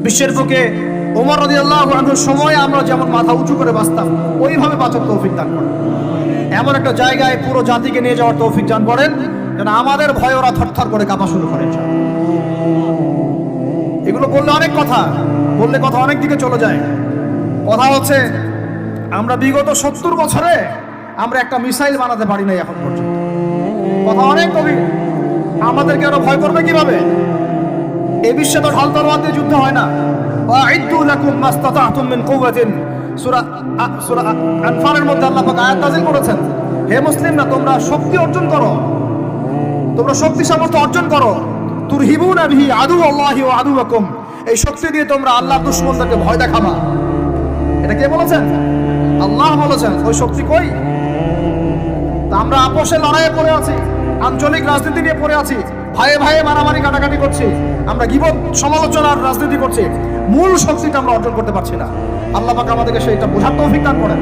বিশ্বের বুকে ওমর রাদিয়াল্লাহু আনহুর সময় আমরা যেমন মাথা উঁচু করে বাঁচতাম, ওইভাবে বাঁচার তৌফিক দান করেন। এমন একটা জায়গায় পুরো জাতিকে নিয়ে যাওয়ার তৌফিক দান করেন যেন আমাদের ভয়ে ওরা থরথর করে কাঁপা শুরু করে। এগুলো বললে অনেক কথা, বললে কথা অনেক দিকে চলে যায়। কথা হচ্ছে আমরা বিগত 70 বছরে আমরা একটা মিসাইল বানাতে পারি নাই এখন পর্যন্ত। কথা অনেক গভীর। আমাদেরকে আরো ভয় করবে কিভাবে? এই বিশ্বে তো ঢাল তরোয়ার দিয়ে যুদ্ধ হয় না। ওয়াইদু লাকুম মাসতাতাতুম মিন কুওয়াতিন, সূরা আনফালের মধ্যে আল্লাহ পাক আয়াত নাযিল করেছেন, হে মুসলিম না, তোমরা শক্তি অর্জন করো, তোমরা শক্তি সামর্থ্য অর্জন করো। তুরহিবুনা বিহি আদুওয়াল্লাহি ওয়া আদুওয়াকুম, এই শক্তি দিয়ে তোমরা আল্লাহর দুশমনদেরকে ভয় দেখাবা। এটা কে বলেছেন? আল্লাহ বলেছেন। ওই শক্তি কই? তা আমরা আপোষে লড়াইয়ে পড়ে আছি, আঞ্চলিক রাজনীতি নিয়ে পড়ে আছি, ভাইয়ে ভাইয়ে মারামারি কাটাকাটি করছি, আমরা গীবত সমালোচনার রাজনীতি করছি, মূল শক্তিটা আমরা অর্জন করতে পারছি না। আল্লাহ পাক আমাদেরকে সেইটা বোঝার তৌফিক দান করেন।